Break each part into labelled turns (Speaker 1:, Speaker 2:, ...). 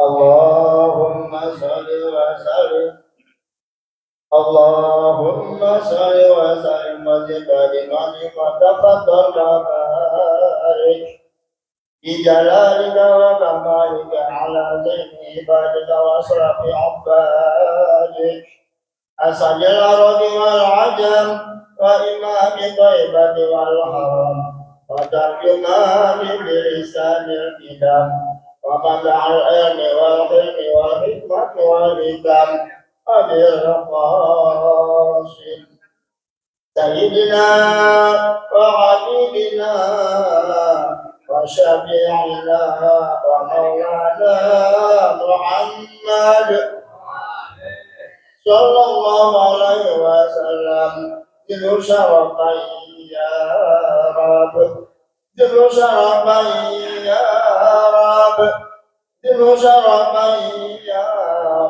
Speaker 1: اللهم صل وسلم اللهم صل وسلم وزد بمنك وتفضل وبارك بجلالك وكمالك على زين عبادك واشرف عبادك أسد الأرض والعجم وإمام طيبة والحرم وترجمان بلسان الكتاب ومنع العلم والحلم والحكمة والحكم أبي القاسم سيدنا وحبيبنا وشفيعنا ومولانا محمد صلى الله عليه وسلم ذو شرفين يا رب ذو شرفين يا رب ذو شرفين يا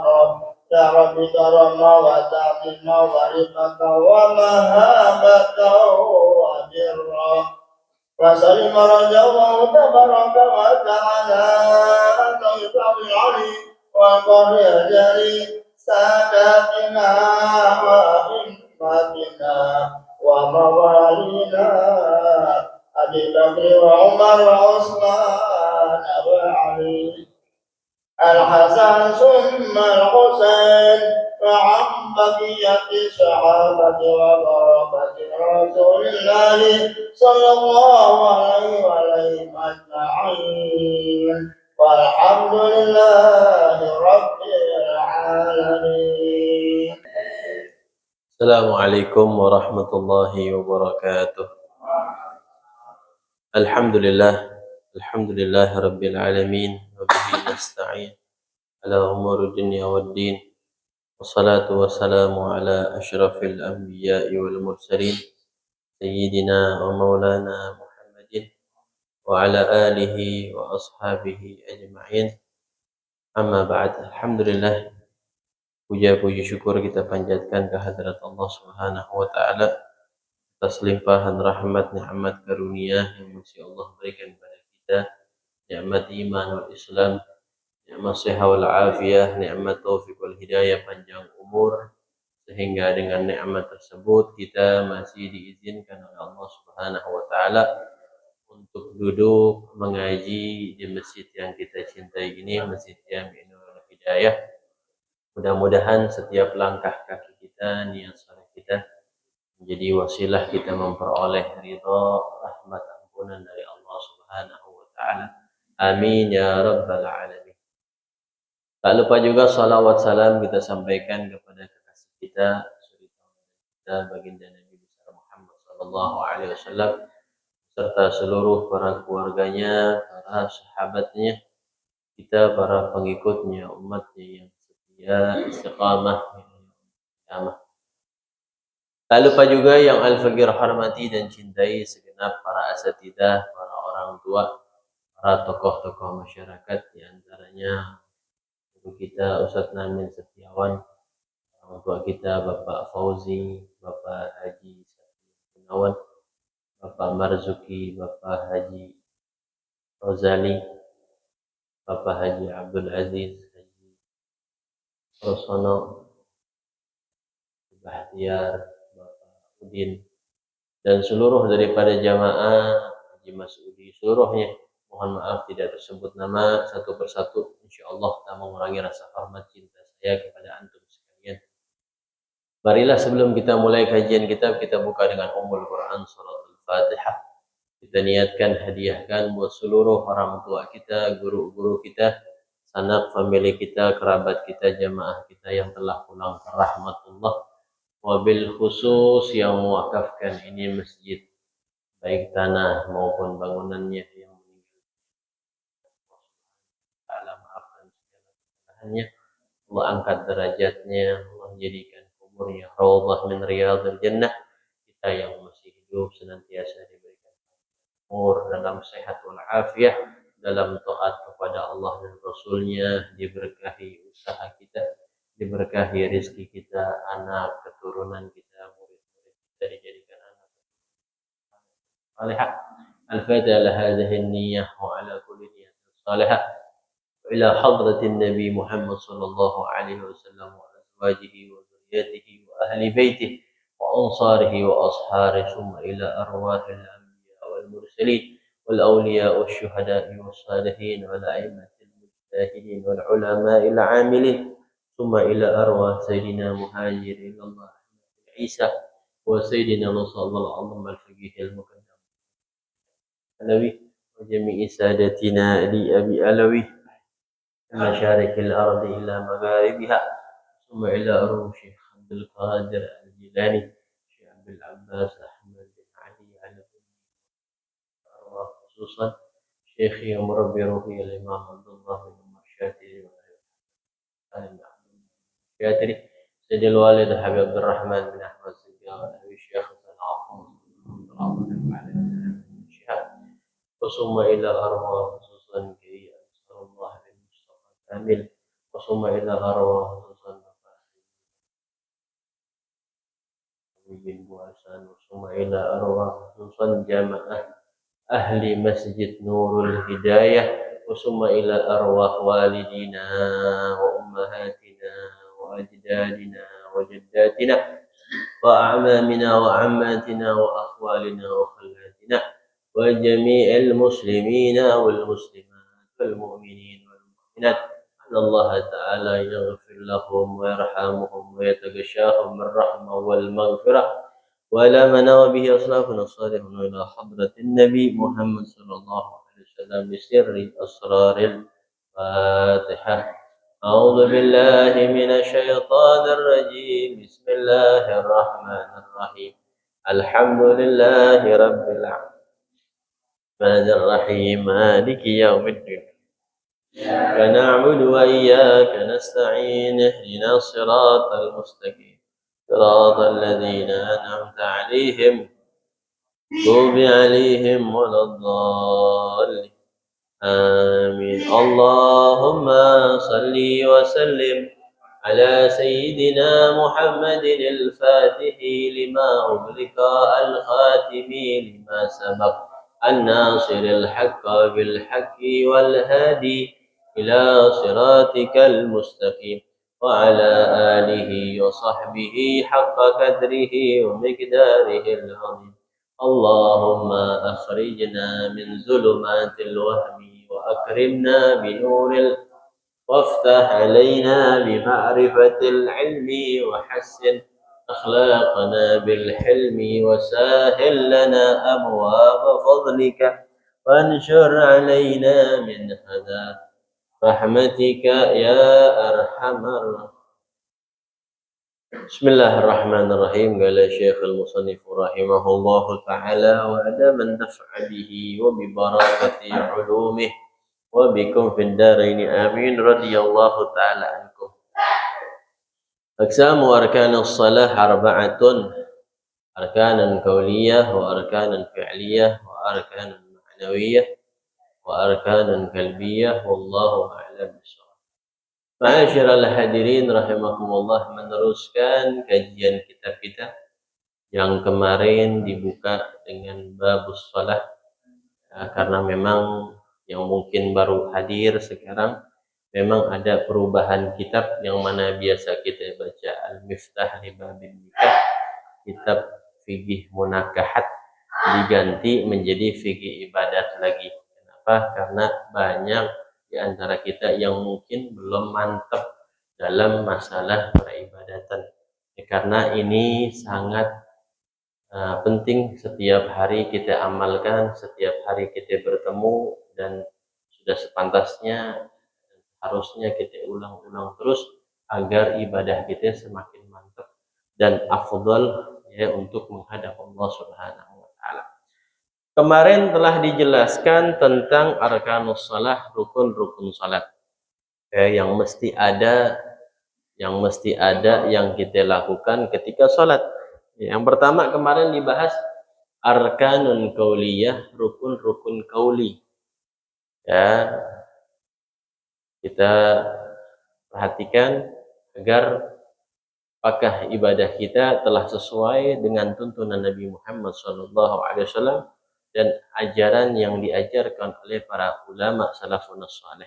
Speaker 1: رب يا رب كرما وتعظيما ورفقة ومهابة وبرا وسلم رجوه تبارك وتعالى أن يطلع علي وقل يجري ساداتنا وأئمتنا وموالينا أبي بكر وعمر وعثمان وعلي الحسن ثم الحسين وعن بقية الصحابة وبركة رسول الله صلى الله عليه أجمعين والحمد لله رب العالمين.
Speaker 2: السلام عليكم ورحمة الله وبركاته. الحمد لله رب العالمين وبه نستعين على أمور الدنيا والدين والصلاة والسلام على أشرف الأنبياء والمرسلين سيدنا ومولانا محمد وعلى آله وأصحابه أجمعين. Amma ba'd. Alhamdulillah, puja puji syukur kita panjatkan kehadirat Allah Subhanahu wa taala atas limpahan rahmat nikmat karunia yang masih Allah berikan kepada kita, nikmat iman wal Islam, nikmat sehat wal afiyah, nikmat taufik wal hidayah, panjang umur, sehingga dengan nikmat tersebut kita masih diizinkan oleh Allah Subhanahu wa taala untuk duduk mengaji di masjid yang kita cintai ini, Masjid Jami'ul Hidayah. Mudah-mudahan setiap langkah kaki kita, niat saleh kita menjadi wasilah kita memperoleh ridha, rahmat, ampunan dari Allah Subhanahu wa taala. Amin ya rabbal alamin. Tak lupa juga salawat salam kita sampaikan kepada kekasih kita, suri kita, baginda Nabi besar Muhammad sallallahu alaihi wasallam serta seluruh para keluarganya, para sahabatnya, kita para pengikutnya, umatnya yang setia, istiqamah, istiqamah. Tak lupa juga yang Al-Fakir hormati dan cintai segenap para asatidzah, para orang tua, para tokoh-tokoh masyarakat, di antaranya guru kita Ustadz Namin Setiawan, orang tua kita Bapak Fauzi, Bapak Haji Gunawan, Bapak Marzuki, Bapak Haji Rozali, Bapak Haji Abdul Aziz, Haji Rosono, Bahtiar, Bapak Udin, dan seluruh daripada jamaah Haji Masudi seluruhnya. Mohon maaf tidak tersebut nama satu persatu. Insyaallah tak mengurangi rasa hormat cinta saya kepada antum sekalian. Marilah sebelum kita mulai kajian kita buka dengan Ummul Quran surat Al-Fatihah. Kita niatkan hadiahkan buat seluruh orang tua kita, guru-guru kita, sanak famili kita, kerabat kita, jamaah kita yang telah pulang ke rahmatullah. Wabil khusus yang mewakafkan ini masjid, baik tanah maupun bangunannya, yang meninggal Allah maafkan segala kesalahannya, Allah angkat derajatnya, Allah jadikan kuburnya raudhah min riyadhil jannah. Kita yang masih hidup senantiasa diberikan umur dalam sehat wal afiyah, dalam taat kepada Allah dan Rasulnya, diberkahi usaha kita, diberkahi rezeki kita, anak keturunan kita, murid-murid kita dijadikan anak salihah. Al-Fatihah ala hadhihi an-niyyah wa ala kulli niyyatin salihah. وإلى حضرة النبي محمد صلى الله عليه وسلم وأزواجه وذريته وأهل بيته وأنصاره وأصحابه، ثم إلى أرواح الأنبياء والمرسلين والأولياء والشهداء والصالحين والأئمة المجتهدين والعلماء العاملين، ثم إلى أرواح سيدنا مهاجر إلى الله عيسى وسيدنا نصر الله العظيم الفقيه المقدم علوي وجميع سادتنا لأبي علوي مشارق الأرض إلى مغاربها، ثم إلى أروع شيخ عبد القادر الجيلاني، شيخ عبد العباس أحمد بن علي على أرواح خصوصا شيخي ومربي روحي الإمام عبد الله بن عمر الشاتري الشاتري، سيد الوالد حبيب عبد الرحمن بن أحمد الزكاوي الشيخ ثم إلى أرواح خصوصا كي أنصر الله بالمصطفى كامل، ثم إلى أرواح خصوصا بن بواسان، ثم إلى أرواح خصوصا جامعة أهل مسجد نور الهداية، ثم إلى أرواح والدينا وأمهاتنا وأجدادنا وجداتنا وأعمامنا وعماتنا وأخوالنا وخالاتنا وجميع المسلمين والمسلمات والمؤمنين والمؤمنات، أن الله تعالى يغفر لهم ويرحمهم ويتغشاهم بالرحمة والمغفرة، ولا منع به أصلافنا الصالحون إلى حضرة النبي محمد صلى الله عليه وسلم بسر أسرار الفاتحة. أعوذ بالله من الشيطان الرجيم، بسم الله الرحمن الرحيم، الحمد لله رب العالمين الرحيم مالك يوم الدين، فنعبد وإياك نستعين، اهدنا الصراط المستقيم صراط الذين أنعمت عليهم غضب عليهم ولا الضالين آمين. اللهم صل وسلم على سيدنا محمد الفاتح لما أغلق الخاتم لما سبق الناصر الحق بالحق والهادي إلى صراطك المستقيم، وعلى آله وصحبه حق قدره ومقداره العظيم. اللهم أخرجنا من ظلمات الوهم وأكرمنا بنور وافتح علينا بمعرفة العلم وحسن أخلاقنا بالحلم وسهل لنا أبواب فضلك وانشر علينا من هدى رحمتك يا أرحم الراحمين. بسم الله الرحمن الرحيم. قال الشيخ المصنف رحمه الله تعالى: وعلى من نفع به وببركة علومه وبكم في الدارين آمين، رضي الله تعالى عنكم. أقسام أركان الصلاة أربعة: أركانا قولية وأركانا فعلية وأركانا معنوية وأركانا قلبية، والله أعلم بالصواب. Ma'asyiral hadirin rahimakumullah, meneruskan kajian kitab kita yang kemarin dibuka dengan babus shalah, karena memang yang mungkin baru hadir sekarang memang ada perubahan kitab yang mana biasa kita baca Al-Miftah li Babin Nikah, kitab fikih munakahat, diganti menjadi fikih ibadat lagi. Kenapa? Karena banyak di antara kita yang mungkin belum mantap dalam masalah peribadatan. Karena ini sangat penting, setiap hari kita amalkan, setiap hari kita bertemu, dan sudah sepantasnya harusnya kita ulang-ulang terus agar ibadah kita semakin mantap dan afdal ya untuk menghadap Allah Subhanahu wa taala. Kemarin telah dijelaskan tentang arkanus shalah, rukun-rukun salat yang mesti ada yang kita lakukan ketika salat. Yang pertama kemarin dibahas arkanun qauliyah, rukun-rukun qauli. Ya, kita perhatikan agar apakah ibadah kita telah sesuai dengan tuntunan Nabi Muhammad SAW dan ajaran yang diajarkan oleh para ulama salafun salih.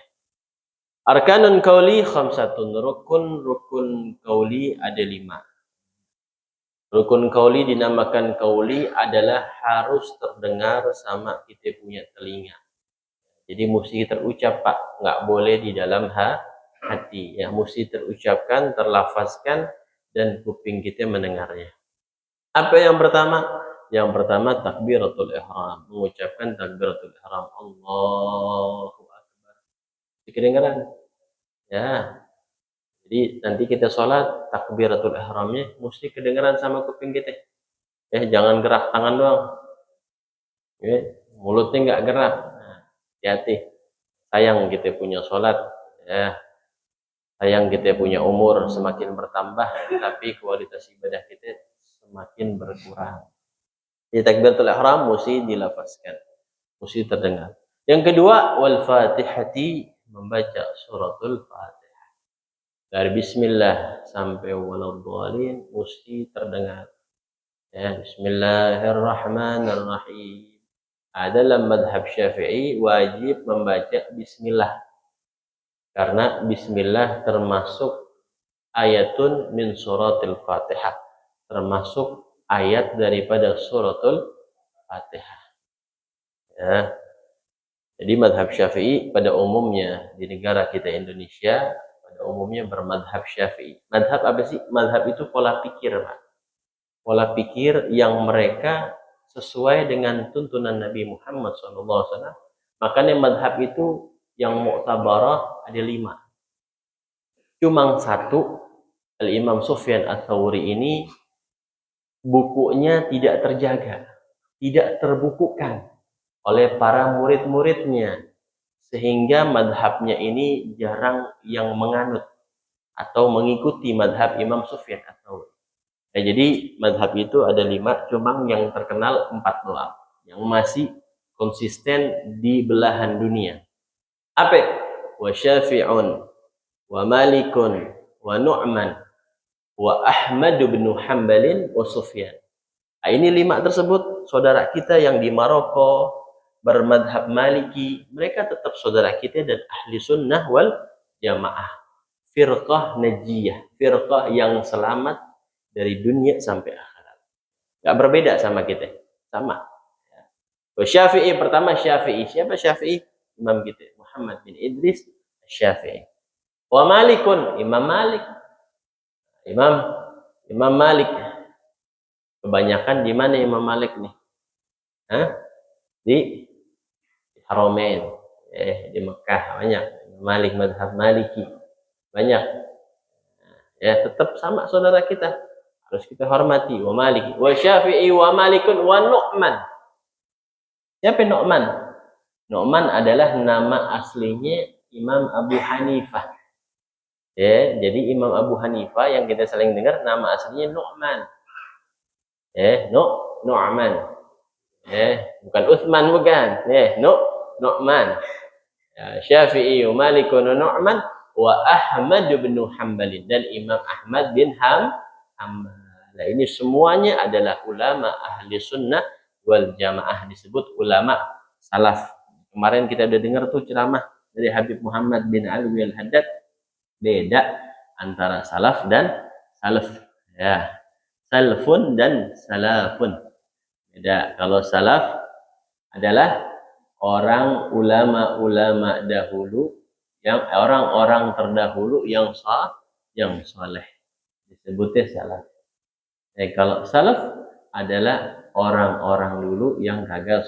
Speaker 2: Arkanun qauli khamsatun. Rukun qauli ada 5. Rukun qauli dinamakan qauli adalah harus terdengar sama kita punya telinga. Jadi mesti terucap, Pak, nggak boleh di dalam hati. Ya, mesti terucapkan, terlafazkan, dan kuping kita mendengarnya. Apa yang pertama? Yang pertama takbiratul ihram, mengucapkan takbiratul ihram. Allahu akbar. Kedengaran? Ya. Jadi nanti kita sholat takbiratul ihramnya mesti kedengaran sama kuping kita. Jangan gerak tangan doang. Mulutnya nggak gerak. Nah, hati-hati. Sayang kita punya sholat. Sayang kita punya umur semakin bertambah, tapi kualitas ibadah kita semakin berkurang. Jadi takbiratul ihram mesti dilafazkan, mesti terdengar. Yang kedua, wal fatihati, membaca suratul Fatihah. Dari bismillah sampai waladhdallin mesti terdengar. Bismillahirrahmanirrahim. Dalam madhab Syafi'i wajib membaca bismillah. Karena bismillah termasuk ayatun min suratul Fatihah. Termasuk ayat daripada suratul Fatihah. Ya. Jadi madhab Syafi'i pada umumnya di negara kita Indonesia pada umumnya bermadhab Syafi'i. Madhab apa sih? Madhab itu pola pikir, Pak. Pola pikir yang mereka sesuai dengan tuntunan Nabi Muhammad SAW. Makanya madhab itu yang mu'tabarah ada 5. Cuma 1, Al-Imam Sufyan Ats-Tsauri ini bukunya tidak terjaga, tidak terbukukan oleh para murid-muridnya, sehingga madhabnya ini jarang yang menganut atau mengikuti madhab Imam Sufyan Ats-Tsauri. Jadi madhab itu ada 5, cuma yang terkenal 4 doang, yang masih konsisten di belahan dunia. Apa? Wa Syafi'un, wa Malikun, wa Nu'man, wa Ahmad bin Hanbalin, wa Sufyan. Nah, ini 5 tersebut, saudara kita yang di Maroko bermadhab Maliki, mereka tetap saudara kita dan ahli sunnah wal jamaah. Firqah najiyah, firqah yang selamat dari dunia sampai akhirat. Gak berbeda sama kita, sama. Syafi'i pertama Syafi'i. Siapa Syafi'i? Imam kita, Muhammad bin Idris Syafi'i. Wa Malikun, Imam Malik. Imam Malik. Kebanyakan di mana Imam Malik nih? Di Haramain, di Mekah banyak. Malik madhab Maliki banyak. Tetap sama saudara kita, harus kita hormati. Wa Maliki, wa Syafi'i, wa Malikun, wa Nu'man. Siapa Nu'man? Nu'man adalah nama aslinya Imam Abu Hanifah. Jadi Imam Abu Hanifah yang kita sering dengar nama aslinya Nu'man. Nu'man. Bukan Utsman, bukan. Nu'man. Syafi'i, Malik, Nu'man, wa Ahmad bin Hanbalin, dan Imam Ahmad bin Hanbal. Nah, ini semuanya adalah ulama ahli sunnah wal jamaah, disebut ulama salaf. Kemarin kita udah dengar tuh ceramah dari Habib Muhammad bin Ali al-Haddad, beda antara salaf dan salaf. Salafun dan salafun. Beda. Kalau salaf adalah orang ulama-ulama dahulu, yang orang-orang terdahulu yang saleh, disebutnya salaf. Kalau salaf adalah orang-orang dulu yang kagak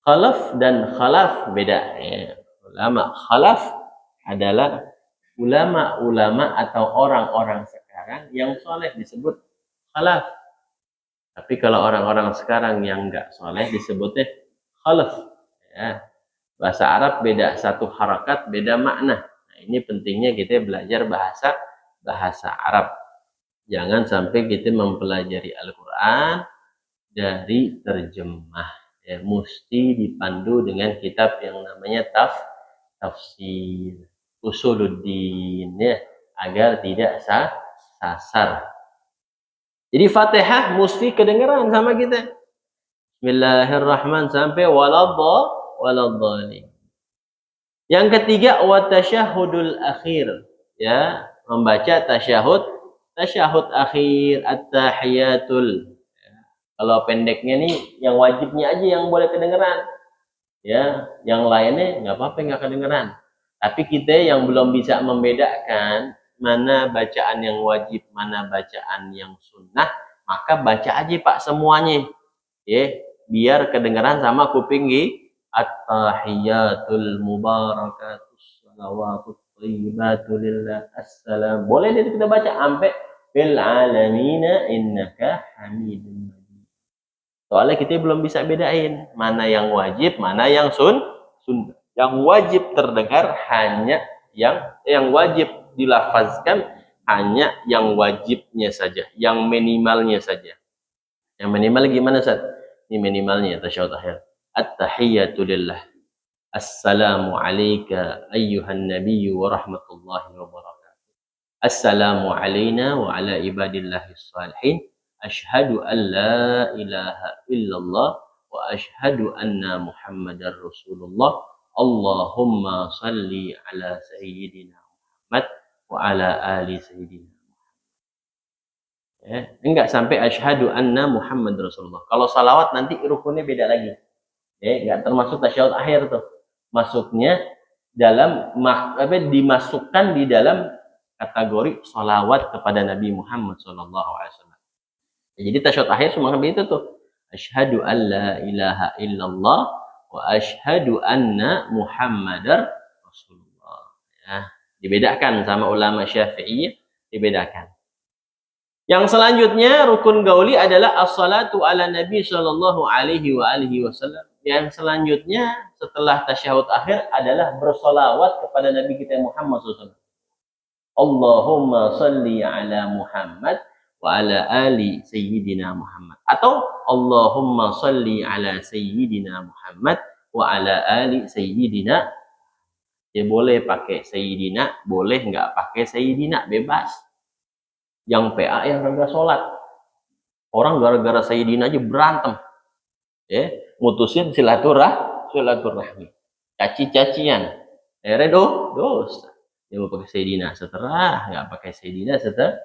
Speaker 2: Khalaf dan khalaf beda. Ulama khalaf adalah ulama-ulama atau orang-orang sekarang yang soleh, disebut khalaf. Tapi kalau orang-orang sekarang yang enggak soleh disebutnya khalaf. Bahasa Arab beda, satu harakat beda makna. Nah, ini pentingnya kita belajar bahasa Arab. Jangan sampai kita mempelajari Al-Quran dari terjemah. Mesti dipandu dengan kitab yang namanya tafsir Usuluddin, agar tidak sasar. Jadi Fatihah mesti kedengaran sama kita. Bismillahirrahmanirrahim sampai waladhdallin. Yang ketiga wa tasyahudul akhir. Ya, membaca tasyahud akhir at-tahiyatul. Kalau pendeknya nih yang wajibnya aja yang boleh kedengeran. Ya, yang lainnya nggak apa-apa nggak kedengeran. Tapi kita yang belum bisa membedakan mana bacaan yang wajib, mana bacaan yang sunnah, maka baca aja Pak semuanya. Ya, biar kedengeran sama kuping at-tahiyatul mubarakatus salawatut thayyibatul lillah assalam. Boleh itu kita baca sampai bil alamina innaka hamidun majid. Soalnya kita belum bisa bedain mana yang wajib, mana yang sunnah. Yang wajib terdengar hanya yang wajib dilafazkan hanya yang wajibnya saja, yang minimalnya saja. Yang minimal gimana, Ustaz? Ini minimalnya tasyahud akhir. At-tahiyatu lillah. Assalamu alayka ayyuhan nabiyyu wa rahmatullahi wa barakatuh. Assalamu alayna wa ala ibadillahis salihin. Ashhadu an la ilaha illallah wa ashhadu anna Muhammadar Rasulullah. Allahumma salli ala sayyidina Muhammad wa ala ali sayyidina. Ya, enggak sampai asyhadu anna Muhammad Rasulullah. Kalau salawat nanti rukunnya beda lagi. Ya, enggak termasuk tasyahud akhir tuh. Masuknya dalam dimasukkan di dalam kategori salawat kepada Nabi Muhammad SAW. Jadi tasyahud akhir semua sampai itu tuh. Asyhadu an la ilaha illallah wa asyhadu anna Muhammadar Rasulullah. Ya, dibedakan sama ulama Syafi'iyah, dibedakan. Yang selanjutnya rukun gauli adalah as-salatu ala Nabi sallallahu alaihi wasallam. Yang selanjutnya setelah tasyahud akhir adalah bersolawat kepada Nabi kita Muhammad SAW. Allahumma salli ala Muhammad wa ala ali sayyidina Muhammad. Atau Allahumma salli ala sayyidina Muhammad wa ala ali sayyidina. Ya boleh pakai sayyidina, boleh nggak pakai sayyidina, bebas. Yang PA yang gara-gara sholat. Orang gara-gara sayyidina aja berantem. Ya, mutusin silaturahmi. Caci-cacian. Dosa. Dia mau pakai sayyidina setelah, nggak pakai sayyidina setelah.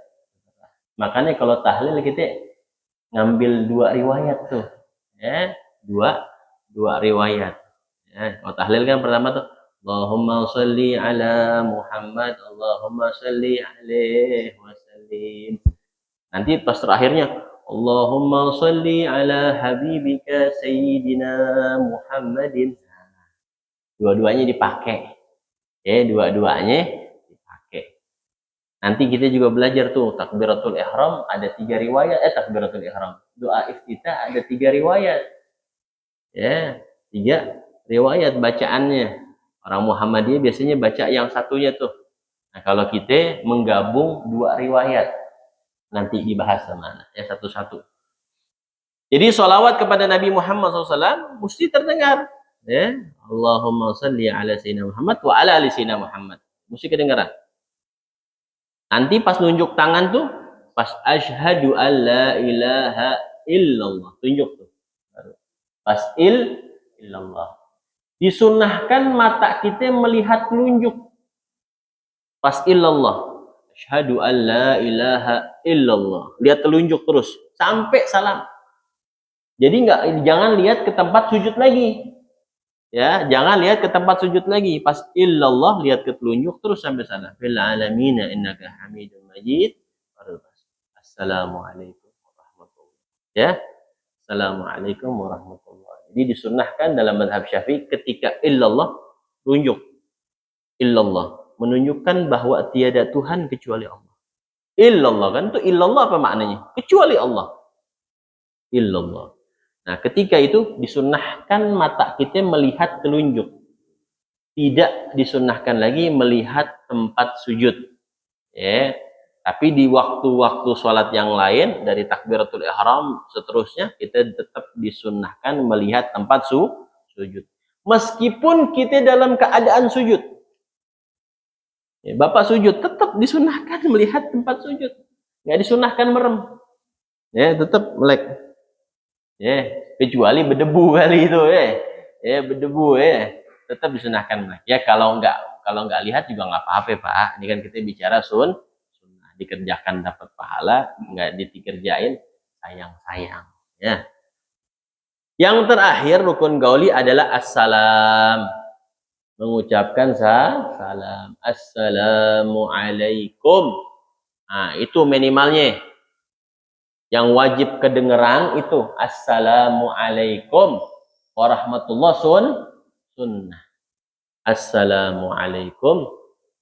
Speaker 2: Makanya kalau tahlil kita ngambil dua riwayat tuh. Ya, dua riwayat. Ya, kalau tahlil kan pertama tuh Allahumma sholli ala Muhammad, Allahumma sholli alaihi wasallim. Nanti pas terakhirnya Allahumma sholli ala habibika sayyidina Muhammadin. Dua-duanya dipakai. Ya, dua-duanya dipakai. Nanti kita juga belajar tuh takbiratul ihram ada 3 riwayat. Takbiratul ihram. Doa iftitah ada 3 riwayat. Ya, 3 riwayat bacaannya. Orang Muhammadiyah biasanya baca yang satunya tuh. Nah, kalau kita menggabung 2 riwayat, nanti dibahas sama ya satu-satu. Jadi sholawat kepada Nabi Muhammad SAW mesti terdengar. Ya, Allahumma salli ala sayyidina Muhammad wa ala ali sayyidina Muhammad. Mesti kedengaran. Nanti pas nunjuk tangan tuh, pas asyhadu alla ilaha illallah, tunjuk tuh. Pas illallah. Disunnahkan mata kita melihat telunjuk. Pas illallah. Asyhadu an la ilaha illallah. Lihat telunjuk terus sampai salam. Jadi jangan lihat ke tempat sujud lagi. Ya, jangan lihat ke tempat sujud lagi. Pas illallah lihat ke telunjuk terus sampai salam. Fil alamina innaka hamidun majid. Assalamualaikum warahmatullahi wabarakatuh. Ya. Assalamualaikum warahmatullahi wabarakatuh. Jadi disunnahkan dalam mazhab Syafi'i ketika illallah tunjuk. Illallah menunjukkan bahwa tiada Tuhan kecuali Allah. Illallah kan itu illallah apa maknanya? Kecuali Allah. Illallah. Nah, ketika itu disunnahkan mata kita melihat telunjuk. Tidak disunnahkan lagi melihat tempat sujud. Ya. Tapi di waktu-waktu sholat yang lain dari takbiratul ihram seterusnya kita tetap disunnahkan melihat tempat sujud. Meskipun kita dalam keadaan sujud. Ya, Bapak sujud tetap disunnahkan melihat tempat sujud. Nggak disunnahkan merem. Ya, tetap melek. Ya, kecuali berdebu kali itu ya. Ya, berdebu ya. tetap disunahkan. Ya kalau nggak lihat juga nggak apa-apa Pak. Ini kan kita bicara sunnah, dikerjakan dapat pahala, nggak dikerjain sayang-sayang. Ya. Yang terakhir rukun gauli adalah assalam. Mengucapkan salam. Assalamualaikum. Nah, itu minimalnya. Yang wajib kedengeran itu assalamualaikum warahmatullahi sunnah. Assalamualaikum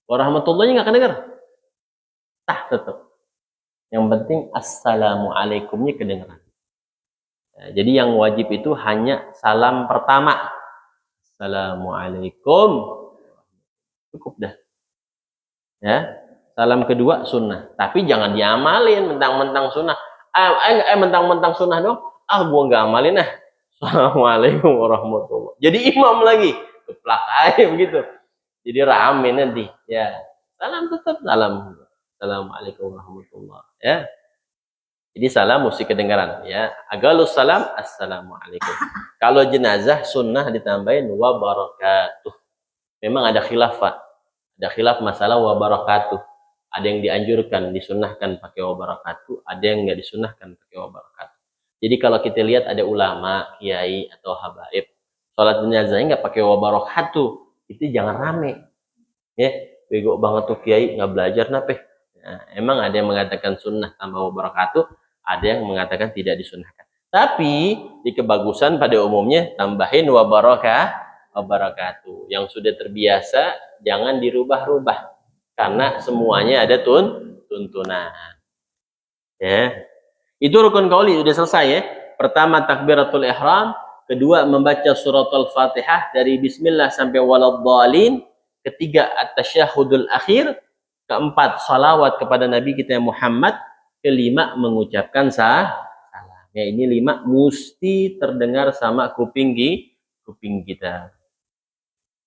Speaker 2: warahmatullahi nggak kedenger. Tetap. Yang penting assalamualaikumnya kedengeran. Jadi yang wajib itu hanya salam pertama. Assalamualaikum. Cukup dah. Ya. Salam kedua sunnah. Tapi jangan diamalin mentang-mentang sunnah. Mentang-mentang sunnah dong. Gua nggak amalin nah. Assalamualaikum warahmatullahi. Jadi imam lagi. Keplak aja begitu. Jadi rame nanti. Ya. Salam tetap salam. Assalamualaikum warahmatullahi. Ya. Jadi salam mesti kedengaran ya. Agalus salam assalamualaikum. Kalau jenazah sunnah ditambahin wa barakatuh. Memang ada khilaf Pak. Ada khilaf masalah wa barakatuh. Ada yang dianjurkan disunnahkan pakai wa barakatuh, ada yang nggak disunnahkan pakai wa barakatuh. Jadi kalau kita lihat ada ulama, kiai atau habaib, sholat jenazahnya nggak pakai wa barakatuh, itu jangan rame. Ya, bego banget tuh kiai nggak belajar nape. Nah, emang ada yang mengatakan sunnah tambah wa barakatuh, ada yang mengatakan tidak disunnahkan. Tapi di kebagusan pada umumnya tambahin wa barakatuh. Yang sudah terbiasa jangan dirubah-rubah karena semuanya ada tuntunan. Ya. Itu rukun qauli sudah selesai ya. Pertama takbiratul ihram, kedua membaca surat al-Fatihah dari bismillah sampai waladhdallin, ketiga at-tasyahudul akhir, keempat salawat kepada Nabi kita Muhammad, kelima mengucapkan salam. Ya, ini 5 mesti terdengar sama kuping kita.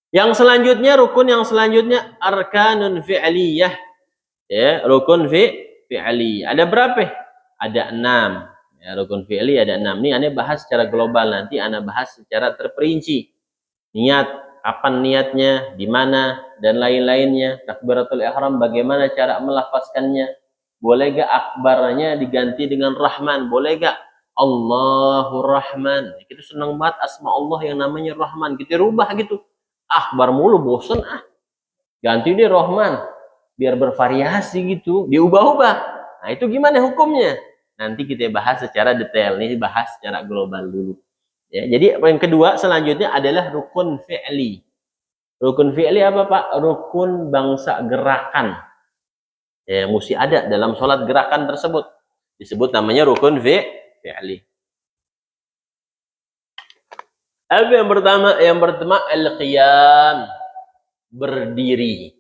Speaker 2: Yang selanjutnya rukun yang selanjutnya arkanun fi'liyah. Ya, rukun fi'li. Ada berapa? Ada 6. Ya, rukun fi'li ada 6. Ini Anda bahas secara global, nanti Anda bahas secara terperinci. Niat, kapan niatnya, di mana dan lain-lainnya. Takbiratul ihram bagaimana cara melafazkannya? Boleh gak akbarnya diganti dengan Rahman? Boleh gak Allahur Rahman? Kita senang banget asma Allah yang namanya Rahman. Kita rubah gitu. Akbar mulu bosen ganti deh Rahman biar bervariasi gitu, diubah-ubah. Nah itu gimana hukumnya? Nanti kita bahas secara detail. Ini bahas secara global dulu ya. Jadi yang kedua selanjutnya adalah rukun fi'li. Rukun fi'li apa Pak? Rukun bangsa gerakan ya, mesti ada dalam sholat gerakan tersebut, disebut namanya rukun fi'li. Apa yang pertama? Yang pertama al-qiyam, berdiri.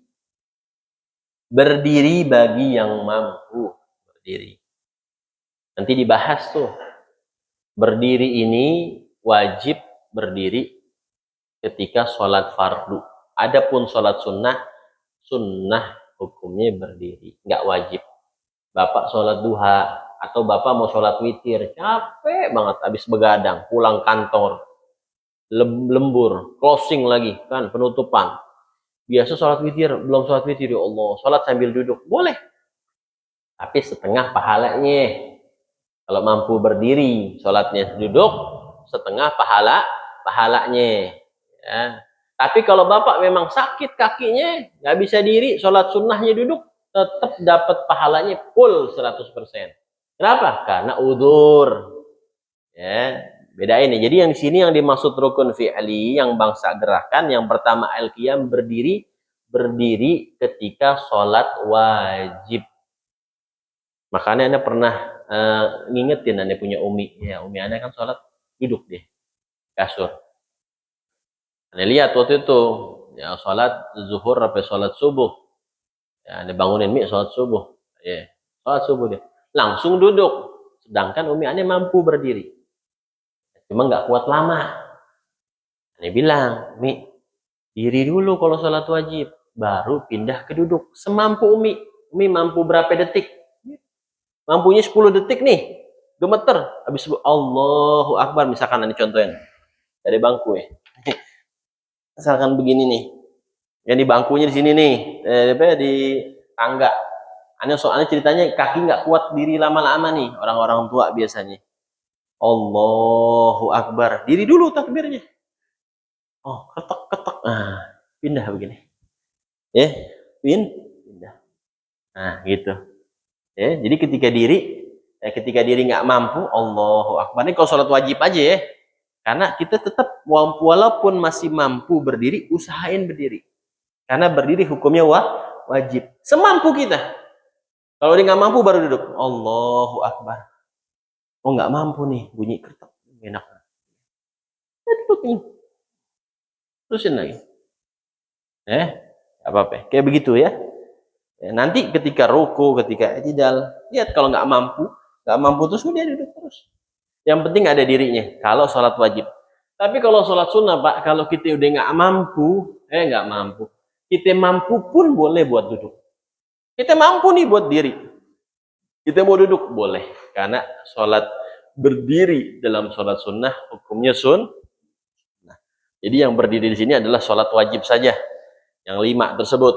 Speaker 2: Berdiri bagi yang mampu berdiri. Nanti dibahas tuh. Berdiri ini wajib berdiri ketika sholat fardu. Adapun sholat sunnah hukumnya berdiri, nggak wajib. Bapak sholat duha atau bapak mau sholat witir, capek banget, habis begadang, pulang kantor. Lembur, closing lagi kan, penutupan. Biasa sholat witir, belum sholat witir ya Allah, sholat sambil duduk boleh, tapi setengah pahalanya. Kalau mampu berdiri, sholatnya duduk, setengah pahalanya. Ya. Tapi kalau bapak memang sakit kakinya, nggak bisa diri, sholat sunnahnya duduk, tetap dapat pahalanya full 100%. Kenapa? Karena udzur. Ya. Beda ini. Jadi yang di sini yang dimaksud rukun fi'li, yang bangsa gerakan, yang pertama al-qiyam, berdiri ketika sholat wajib. Makanya Anda pernah ngingetin Anda punya umi. Ya, umi Anda kan sholat duduk deh, kasur. Anda lihat waktu itu, ya sholat zuhur sampai sholat subuh. Ya, Anda bangunin mi sholat subuh. Ya, sholat subuh deh. Langsung duduk. Sedangkan umi Anda mampu berdiri. Cuma nggak kuat lama. Anda bilang, Mi, diri dulu kalau sholat wajib. Baru pindah ke duduk. Semampu Umi. Umi mampu berapa detik? Mampunya 10 detik nih. Gemeter. Habis Allahu Akbar. Misalkan ini contohnya. Dari bangku ya. Misalkan begini nih. Yang di bangkunya di sini nih, di tangga. Soalnya ceritanya kaki nggak kuat diri lama-lama nih, orang-orang tua biasanya. Allahu Akbar. Diri dulu takbirnya. Oh, ketok-ketok. Nah, pindah begini. Ya, pindah. Nah, gitu. Ya, jadi ketika diri nggak mampu, Allahu Akbar. Ini kalau sholat wajib aja ya. Karena kita tetap walaupun masih mampu berdiri, usahain berdiri. Karena berdiri hukumnya wajib. Semampu kita. Kalau dia nggak mampu baru duduk. Allahu Akbar. Oh nggak mampu nih, bunyi ketok. Enak. Ya, duduk nih. Terusin lagi. Apa-apa. Kayak begitu ya. Nanti ketika ruku, ketika i'tidal, lihat kalau nggak mampu terus dia duduk terus. Yang penting ada dirinya. Kalau sholat wajib. Tapi kalau sholat sunnah Pak, kalau kita udah nggak mampu, kita mampu pun boleh buat duduk. Kita mampu nih buat diri. Kita mau duduk boleh, karena sholat berdiri dalam sholat sunnah hukumnya sunnah. Jadi yang berdiri di sini adalah sholat wajib saja, yang 5 tersebut.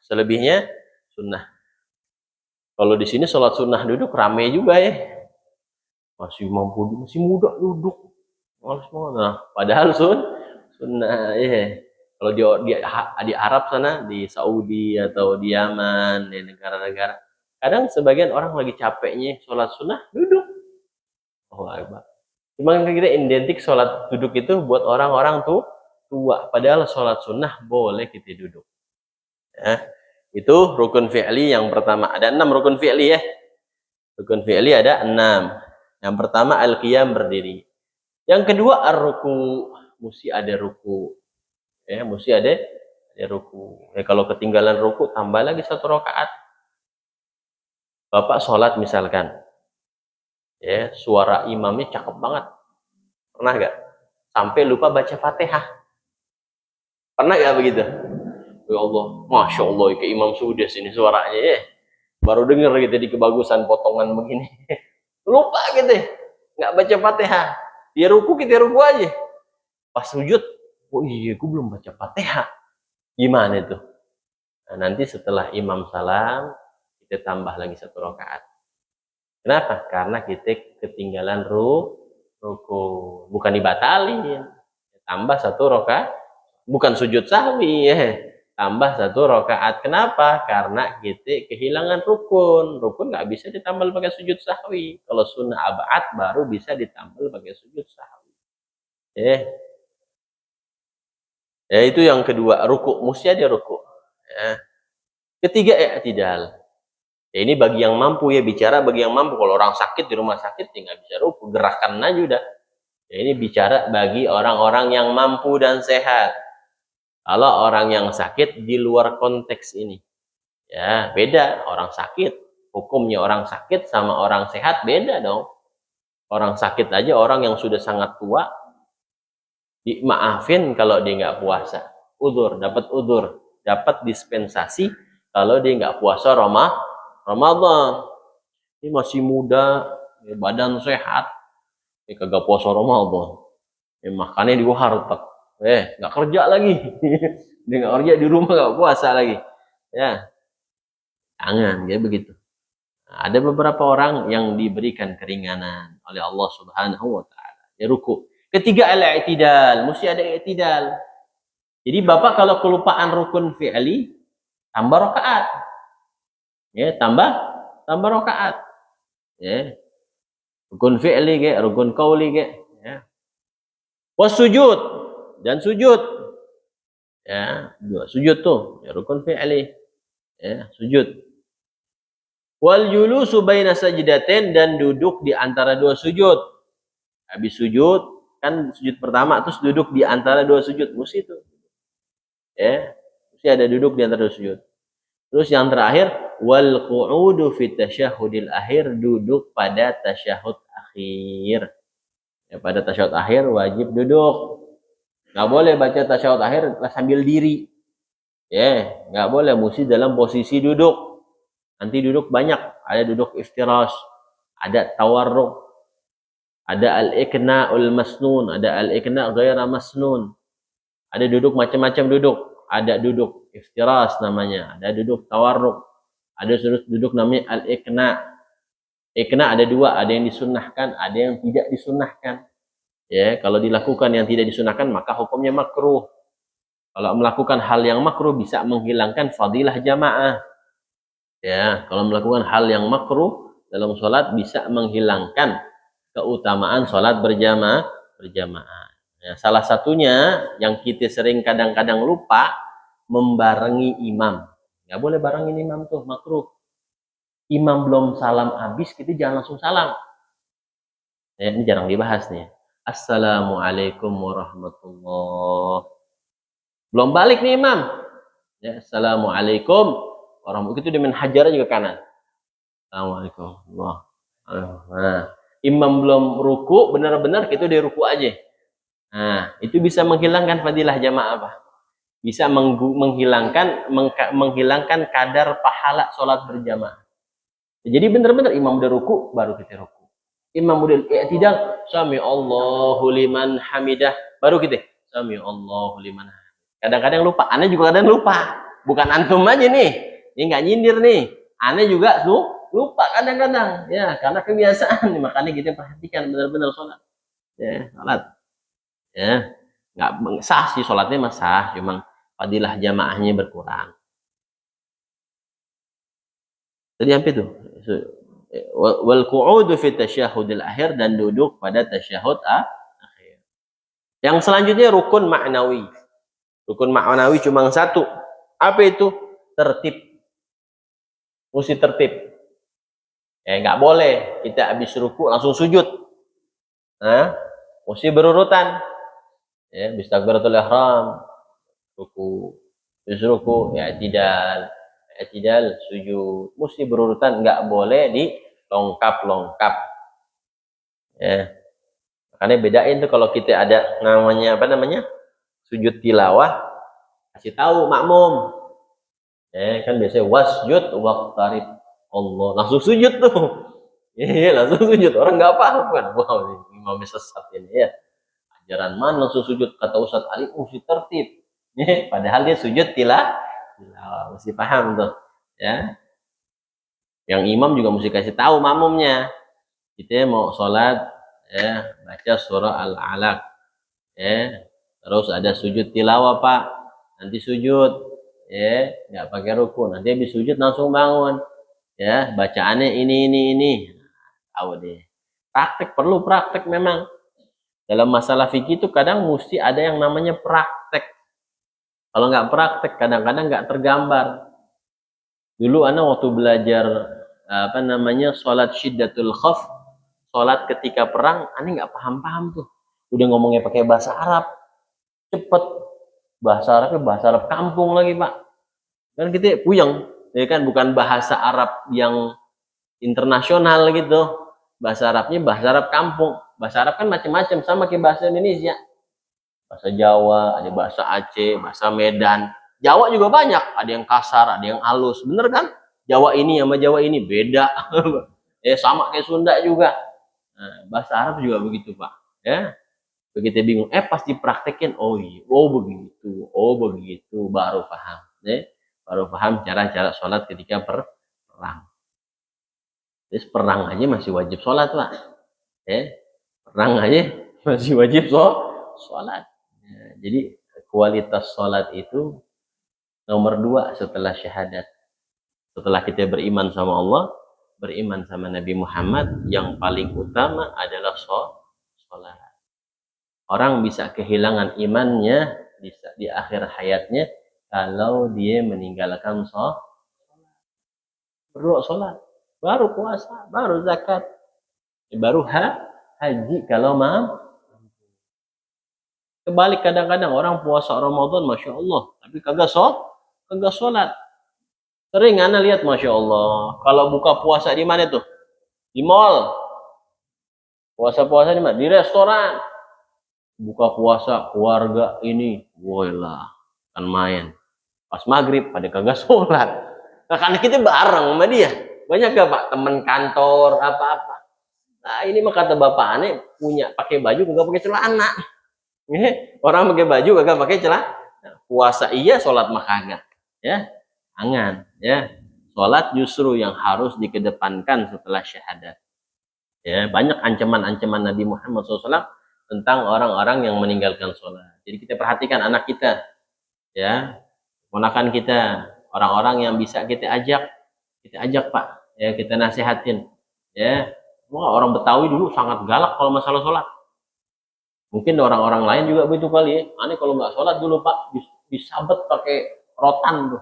Speaker 2: Selebihnya sunnah. Kalau di sini sholat sunnah duduk rame juga ya. Masih muda duduk. Males banget. Nah, padahal sunnah ya. Kalau di Arab sana, di Saudi atau di Yaman, di negara-negara, kadang sebagian orang lagi capeknya sholat sunnah duduk. Oh, Akbar. Cuma kita identik sholat duduk itu buat orang-orang tua. Padahal sholat sunnah boleh kita duduk. Ya. Itu rukun fi'li yang pertama. Ada 6 rukun fi'li ya. Rukun fi'li ada 6. Yang pertama al-qiyam berdiri. Yang kedua ar-ruku. Mesti ada ruku. Ya, mesti ada ruku. Ya, kalau ketinggalan ruku tambah lagi 1 rakaat. Bapak sholat misalkan. Ya, suara imamnya cakep banget. Pernah gak? Sampai lupa baca Fatihah. Pernah gak begitu? Ya Allah, Masya Allah, ke Imam Sudes ini suaranya ya. Baru denger gitu di kebagusan potongan begini. Lupa gitu, nggak baca Fatihah. Dia ruku, kita ruku aja. Pas sujud, oh iya, gue belum baca Fatihah. Gimana itu? Nah, nanti setelah imam salam, kita tambah lagi 1 rakaat. Kenapa? Karena kita ketinggalan ruku. Bukan dibatalin. Tambah 1 rakaat. Bukan sujud sahwi ya. Tambah 1 rakaat. Kenapa? Karena kita kehilangan rukun. Rukun nggak bisa ditambal pakai sujud sahwi. Kalau sunnah abad baru bisa ditambal pakai sujud sahwi. Ya itu yang kedua, ruku. Mesti ada ruku. Ya. Ketiga i'tidal. Ya, ini bagi yang mampu ya, bicara bagi yang mampu. Kalau orang sakit di rumah sakit ya nggak bisa ruku, gerakan aja udah. Ya, ini bicara bagi orang-orang yang mampu dan sehat. Kalau orang yang sakit di luar konteks ini, ya beda. Orang sakit, hukumnya orang sakit sama orang sehat beda dong. Orang sakit aja, orang yang sudah sangat tua, dimaafin kalau dia nggak puasa. Udur, dapat dispensasi kalau dia nggak puasa Ramadan. Ini masih muda, ya badan sehat, ya kagak puasa Ramadan. Ya makannya di warteg. Nggak kerja lagi. Dia nggak kerja di rumah, nggak puasa lagi. Ya, jangan kayak begitu. Nah, ada beberapa orang yang diberikan keringanan oleh Allah Subhanahu wa taala. Ya ruku. Ketiga al-i'tidal, mesti ada i'tidal. Jadi Bapak kalau kelupaan rukun fi'li, tambah rakaat. Ya, tambah rakaat. Ya. Rukun fi'li ke, rukun qauli ke, ya. Wasujud, dan sujud. Ya, dua sujud tuh, ya rukun fi'li. Ya, sujud. Wal julusu baina sajdatain, dan duduk di antara 2 sujud. Habis sujud, kan sujud pertama terus duduk di antara 2 sujud, mesti itu. Ya, mesti ada duduk di antara 2 sujud. Terus yang terakhir, wal qu'udu fi tasyahhudil akhir, duduk pada tasyahud akhir. Ya, pada tasyahud akhir wajib duduk. Nggak boleh baca tasyahud akhir sambil diri. Ya, nggak boleh, mesti dalam posisi duduk. Nanti duduk banyak, ada duduk iftirash, ada tawarruk, ada al-iqna'ul masnun, ada al-iqna' ghaira masnun. Ada duduk macam-macam duduk. Ada duduk iftiras namanya, ada duduk tawarruk, ada duduk namanya al-iqna. Iqna ada dua, ada yang disunnahkan, ada yang tidak disunnahkan. Ya, kalau dilakukan yang tidak disunnahkan maka hukumnya makruh. Kalau melakukan hal yang makruh bisa menghilangkan fadilah jamaah. Ya, kalau melakukan hal yang makruh dalam sholat bisa menghilangkan keutamaan sholat berjamaah. Ya, salah satunya yang kita sering kadang-kadang lupa, membarengi imam. Nggak boleh barengin imam tuh, makruh. Imam belum salam habis, kita jangan langsung salam. Ya, ini jarang dibahas nih. Assalamualaikum warahmatullahi. Belum balik nih imam. Ya, assalamualaikum warahmatullahi. Itu dengan hajar juga kanan. Assalamualaikum. Nah, imam belum ruku, benar-benar kita udah ruku aja. Nah, itu bisa menghilangkan fadilah jamaah, Pak. Bisa menghilangkan kadar pahala sholat berjamaah. Jadi benar-benar imam udah ruku, baru kita ruku. Imam udah i'tidal, sami Allahu liman hamidah, baru kita sami Allahu liman hamidah. Kadang-kadang lupa, aneh juga kadang lupa. Bukan antum aja nih, ini nggak nyindir nih. Aneh juga lupa kadang-kadang, ya karena kebiasaan. Makanya kita perhatikan benar-benar sholat. Ya, sholat. Ya, nggak sah sih sholatnya, mah sah, cuma fadilah jamaahnya berkurang. Tadi apa itu? Wal qu'udu fi tasyahudil akhir, dan duduk pada tasyahud akhir. Yang selanjutnya rukun ma'nawi. Rukun ma'nawi cuma satu. Apa itu? Tertib. Mesti tertib. Ya, nggak boleh kita habis ruku langsung sujud. Nah, mesti berurutan. Ya, bistakbiratul ihram, ruku, habis ruku, ya i'tidal, sujud, mesti berurutan, nggak boleh di longkap. Ya, makanya bedain tuh kalau kita ada namanya sujud tilawah, kasih tahu makmum. Ya, kan biasanya wasjud waqtarib, Allah langsung sujud tuh. Iya, langsung sujud, orang nggak paham kan. Wow, imam sesat ini ya. Ajaran mana langsung sujud, kata Ustaz Ali, mesti tertib. Padahal dia sujud tilawah, mesti paham tuh. Ya, yang imam juga mesti kasih tahu makmumnya. Kita mau sholat, ya baca surah Al-Alaq, ya terus ada sujud tilawah Pak, nanti sujud, ya nggak pakai ruku, nanti habis sujud langsung bangun, ya bacaannya ini. Tahu deh. Perlu praktek memang. Dalam masalah fikih itu kadang mesti ada yang namanya praktek. Kalau nggak praktek, kadang-kadang nggak tergambar. Dulu anak waktu belajar sholat syiddatul khaf, sholat ketika perang, aneh nggak paham tuh. Udah ngomongnya pakai bahasa Arab, cepet. Bahasa Arabnya bahasa Arab kampung lagi Pak. Kan kita puyeng, ya kan, bukan bahasa Arab yang internasional gitu. Bahasa Arabnya bahasa Arab kampung. Bahasa Arab kan macam-macam, sama kayak bahasa Indonesia. Bahasa Jawa, ada bahasa Aceh, bahasa Medan. Jawa juga banyak, ada yang kasar, ada yang halus. Bener kan? Jawa ini sama Jawa ini beda. Sama kayak Sunda juga. Nah, bahasa Arab juga begitu, Pak. Ya. Begitu bingung, pas dipraktekin, oh begitu, baru paham. Baru paham cara-cara sholat ketika perang. Terus perang aja masih wajib sholat, Pak. Perang aja masih wajib sholat. Jadi kualitas sholat itu nomor 2 setelah syahadat. Setelah kita beriman sama Allah, beriman sama Nabi Muhammad, yang paling utama adalah sholat. Orang bisa kehilangan imannya di akhir hayatnya kalau dia meninggalkan sholat. Perlu sholat, baru puasa, baru zakat, baru haji kalau mampu. Kebalik kadang-kadang orang puasa Ramadan, Masya Allah, tapi kagak sholat. Sering anak lihat, Masya Allah, kalau buka puasa di mana tuh? Di mall. Puasa di mana? Di restoran. Buka puasa keluarga ini, woylah, kan main. Pas maghrib pada kagak sholat. Nah, karena kita bareng sama dia. Banyak gak Pak teman kantor apa-apa. Nah ini mah kata bapak aneh punya pakai baju kagak pakai celana. Orang pakai baju kagak pakai celana. Puasa iya, sholat mah kagak. Ya, jangan. Ya, sholat justru yang harus dikedepankan setelah syahadat. Ya, banyak ancaman-ancaman Nabi Muhammad SAW tentang orang-orang yang meninggalkan sholat. Jadi kita perhatikan anak kita, ya, ponakan kita, orang-orang yang bisa kita ajak Pak, ya kita nasihatin, ya. Wah, orang Betawi dulu sangat galak kalau masalah sholat. Mungkin orang-orang lain juga begitu kali ya. Aneh kalau nggak sholat dulu Pak, disabet pakai rotan tuh,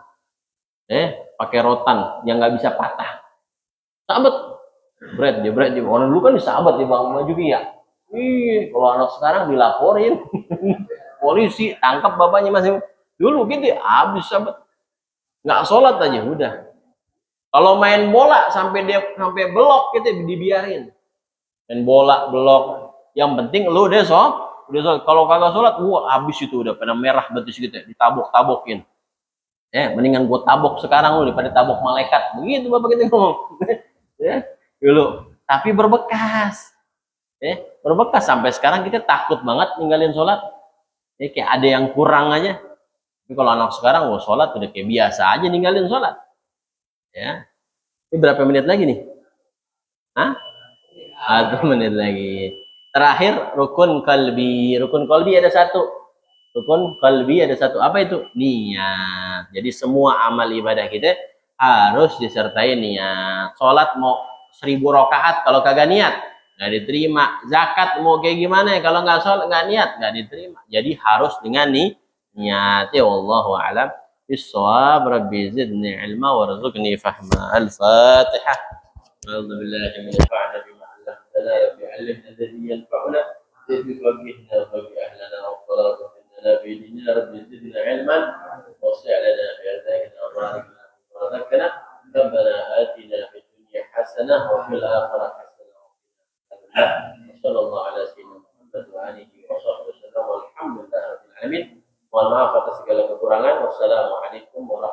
Speaker 2: pakai rotan yang nggak bisa patah. Sabet, berat dia. Orang dulu kan disabet ya Bang Maju ya. Ih, kalau anak sekarang dilaporin, polisi tangkap bapaknya masih. Dulu gitu ya, habis sabet, nggak sholat aja udah. Kalau main bola sampai belok gitu dibiarin. Main bola belok. Yang penting lu udah sholat. Kalau kagak sholat, habis itu udah pada merah betis gitu, ditabok-tabokin. Mendingan gua tabok sekarang lu daripada tabok malaikat. Begitu bapak kita ngomong. Ya, dulu. Tapi berbekas. Berbekas sampai sekarang kita takut banget ninggalin sholat. Kayak ada yang kurang aja. Tapi kalau anak sekarang sholat udah kayak biasa aja ninggalin sholat. Ya. Ini berapa menit lagi nih? Hah? 1 menit lagi. Terakhir rukun kalbi. Rukun kalbi ada satu. Rukun kalbi ada satu. Apa itu? Niat. Jadi semua amal ibadah kita harus disertai niat. Sholat mau 1000 rakaat kalau kagak niat nggak diterima. Zakat mau kayak gimana ya kalau nggak sholat nggak niat nggak diterima. Jadi harus dengan niat. Ya Wallahu a'lam bissawab. Rabbi zidni ilma warzuqni fahma. Al-Fatihah. أعوذ بالله من الشيطان بما علمتنا رب علمنا الذي ينفعنا زد بفقهنا وفقه أهلنا والصلاة إننا بيدنا رب زدنا علما وصل لنا في أرزاقنا وبارك لنا فيما رزقنا ربنا آتنا في الدنيا حسنة وفي الآخرة حسنة وقنا عذاب النار وصلى الله على سيدنا محمد وآله وصحبه وسلم والحمد لله رب العالمين. Mohon maaf atas segala kekurangan. Wassalamualaikum warahmatullahi wabarakatuh.